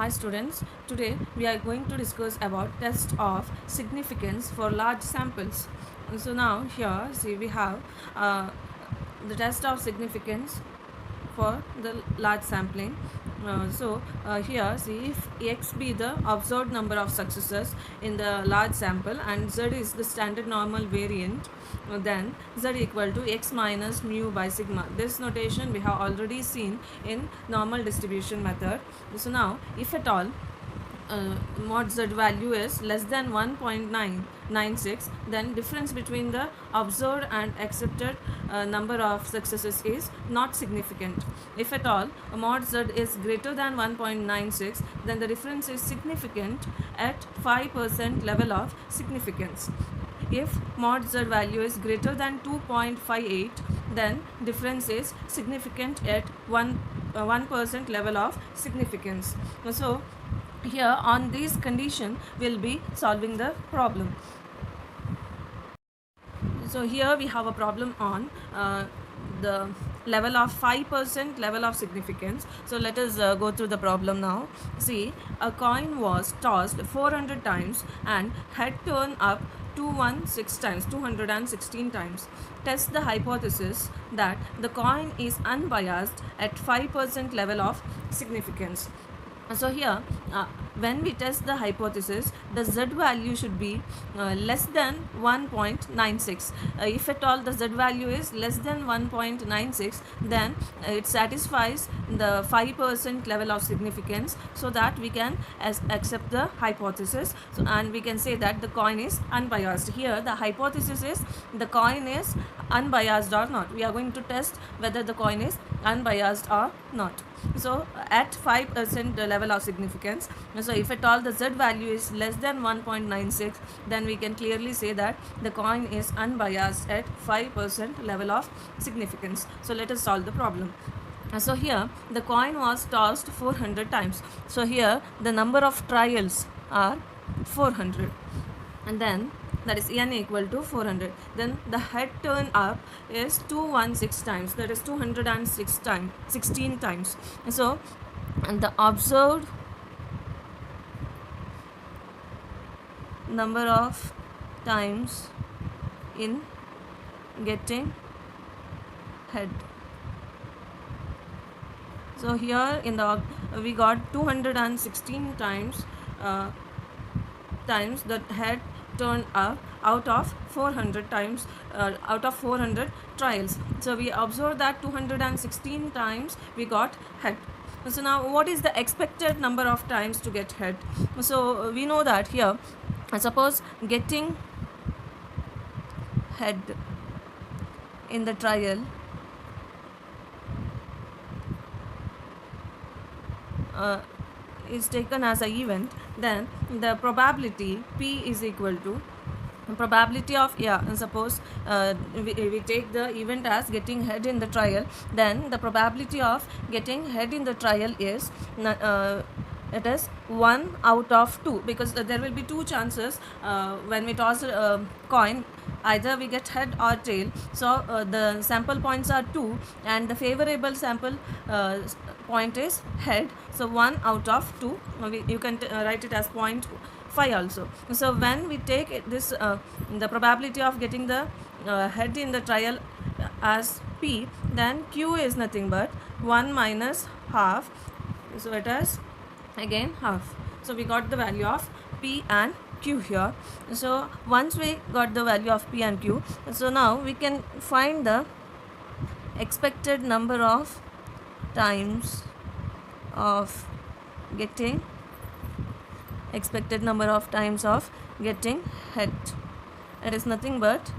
Hi students, today we are going to discuss about test of significance for large samples. So now here see we have the test of significance for the large sampling. Here see if x be the observed number of successes in the large sample and z is the standard normal variant, then z equal to x minus mu by sigma. This notation we have already seen in normal distribution method. So now if at all mod z value is less than 1.996, then difference between the observed and accepted number of successes is not significant. If at all mod z is greater than 1.96, then the difference is significant at 5% level of significance. If mod z value is greater than 2.58, then difference is significant at 1% level of significance. So here on this condition we'll be solving the problem. So here we have a problem on the level of 5% level of significance. So let us go through the problem now. See, a coin was tossed 400 times and had turned up 216 times. Test the hypothesis that the coin is unbiased at 5% level of significance. So here when we test the hypothesis, the z value should be less than 1.96. If at all the z value is less than 1.96, then it satisfies the 5% level of significance, so that we can accept the hypothesis. So, and we can say that the coin is unbiased. Here the hypothesis is the coin is unbiased or not. We are going to test whether the coin is unbiased or not. So at 5% level of significance, so if at all the z value is less than 1.96, then we can clearly say that the coin is unbiased at 5% level of significance. So let us solve the problem. So here the coin was tossed 400 times. So here the number of trials are 400, and then that is n equal to 400. Then the head turn up is 216 times, that is 16 times. So and the observed number of times in getting head. So here in the we got 216 times times the head turned up out of 400 times, out of 400 trials. So we observed that 216 times we got head. So now what is the expected number of times to get head? So we know that here, suppose getting head in the trial is taken as an event, then the probability P is equal to probability of, suppose we take the event as getting head in the trial, then the probability of getting head in the trial is it is 1 out of 2, because there will be two chances when we toss a coin, either we get head or tail. So the sample points are 2 and the favorable sample point is head, so 1 out of 2. You can write it as 0.5 also. So when we take this the probability of getting the head in the trial as P, then Q is nothing but 1 minus half, so it is again half. So we got the value of P and Q here. So once we got the value of P and Q, so now we can find the expected number of times of getting head. It is nothing but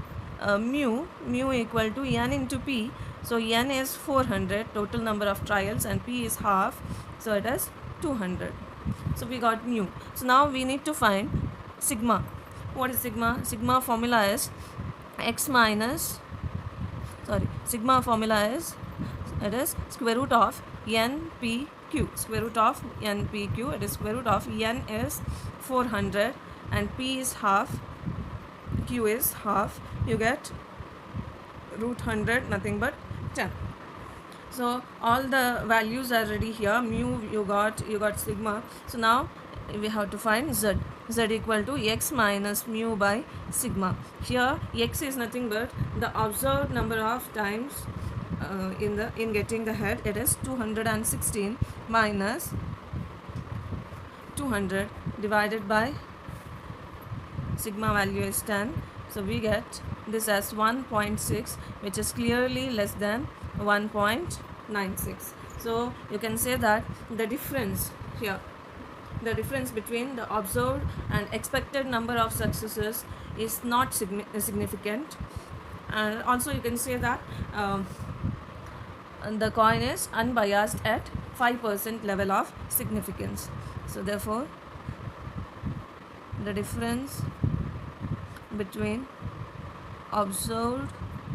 mu equal to n into P. So n is 400 total number of trials and P is half, so it is 200. So we got mu. So now we need to find sigma. What is sigma? Sigma formula is sigma formula is, it is square root of npq. Square root of npq, it is square root of n is 400 and p is half, q is half. You get root 100, nothing but 10. So all the values are ready here. Mu you got sigma. So now we have to find z. Z equal to x minus mu by sigma. Here x is nothing but the observed number of times in getting the head. It is 216 minus 200 divided by sigma value is 10. So we get this as 1.6, which is clearly less than 1.96. So you can say that the difference here, the difference between the observed and expected number of successes is not significant. And also you can say that the coin is unbiased at 5% level of significance. So therefore the difference between observed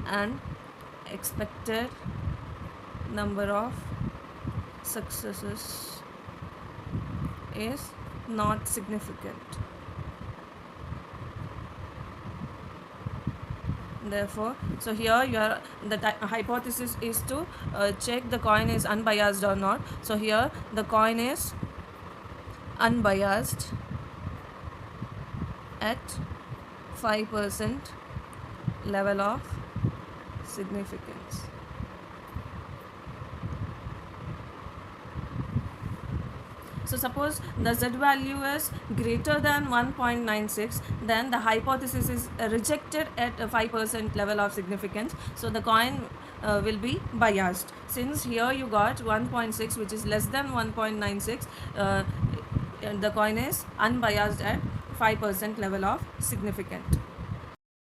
and expected number of successes is not significant. Therefore, so here your the hypothesis is to check the coin is unbiased or not. So here the coin is unbiased at 5% level of significance. So suppose the z value is greater than 1.96, then the hypothesis is rejected at a 5% level of significance. So the coin will be biased. Since here you got 1.6, which is less than 1.96, the coin is unbiased at 5% level of significance.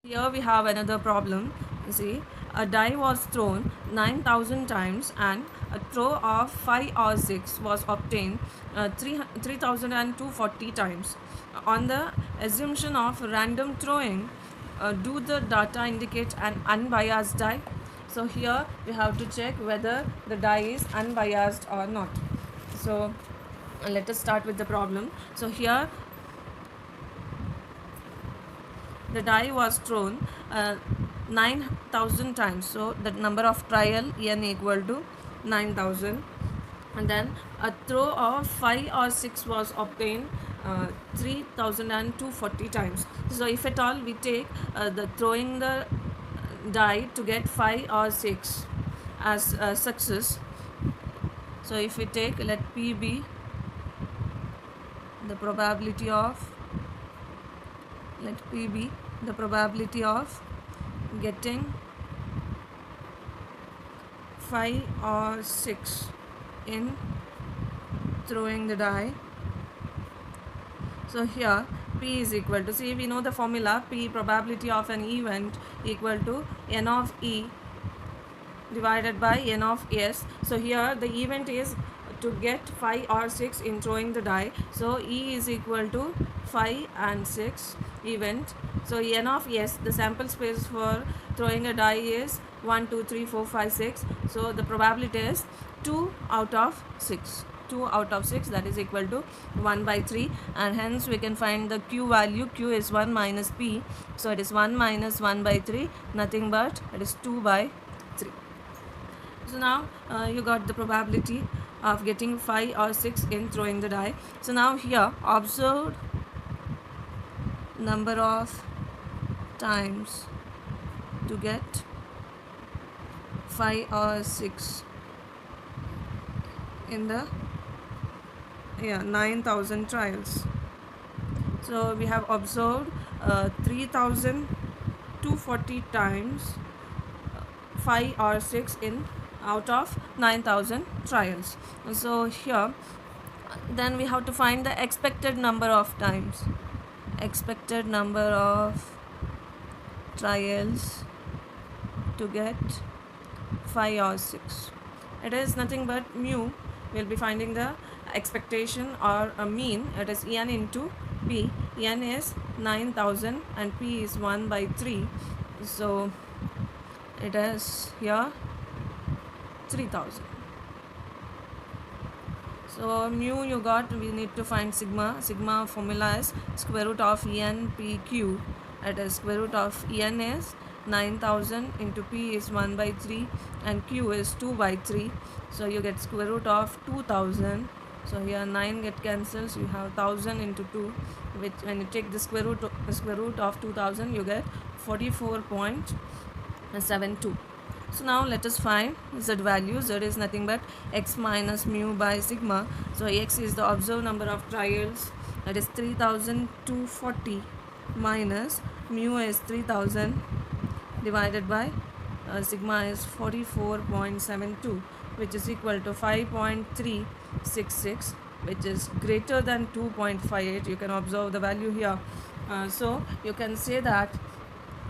Here we have another problem. See, a die was thrown 9,000 times and a throw of 5 or 6 was obtained 3,240 times. On the assumption of random throwing, do the data indicate an unbiased die? So here we have to check whether the die is unbiased or not. So let us start with the problem. So here the die was thrown 9,000 times. So the number of trial n equal to 9,000, and then a throw of 5 or 6 was obtained 3,240 times. So if at all we take the throwing the die to get 5 or 6 as a success. So if we take, let P be the probability of, let P be the probability of getting 5 or 6 in throwing the die. So here P is equal to, see, we know the formula, P probability of an event equal to n of E divided by n of S. So here the event is to get 5 or 6 in throwing the die. So E is equal to 5 and 6 event. So n of S, the sample space for throwing a die is 1, 2, 3, 4, 5, 6. So the probability is 2 out of 6. 2 out of 6, that is equal to 1 by 3, and hence we can find the Q value. Q is 1 minus P. So it is 1 minus 1 by 3, nothing but it is 2 by 3. So now you got the probability of getting 5 or 6 in throwing the die. So now here observed number of times to get 5 or 6 in the 9,000 trials. So we have observed 3,240 times 5 or 6 in out of 9,000 trials. So here then we have to find the expected number of times, expected number of trials to get 5 or 6. It is nothing but mu. We'll be finding the expectation or a mean. It is n into p. N is 9,000 and p is 1 by 3. So it is here 3,000. So mu you got, we need to find sigma. Sigma formula is square root of n p q. It is square root of n is 9000 into P is 1 by 3 and Q is 2 by 3. So you get square root of 2000. So here 9 get cancels, you have 1000 into 2, which when you take the square root of 2000 you get 44.72. So now let us find z value. Z is nothing but x minus mu by sigma. So x is the observed number of trials, that is 3240, minus mu is 3000 divided by sigma is 44.72, which is equal to 5.366, which is greater than 2.58. You can observe the value here. So you can say that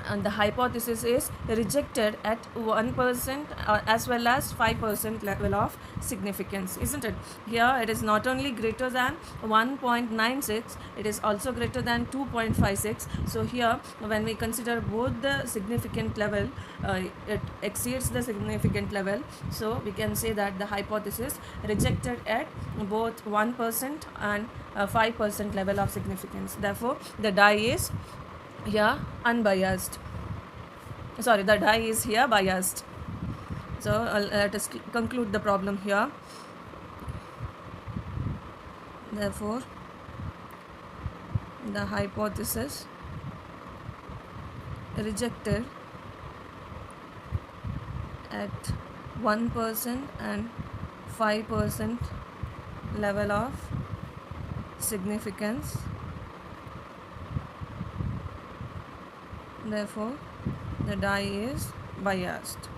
and the hypothesis is rejected at 1% as well as 5% level of significance, isn't it? Here it is not only greater than 1.96, it is also greater than 2.56. So here when we consider both the significant level, it exceeds the significant level, so we can say that the hypothesis rejected at both 1% and 5% level of significance. Therefore the die is here unbiased. Sorry, the die is here biased. So let us conclude the problem here. Therefore the hypothesis rejected at 1% and 5% level of significance. Therefore the die is biased.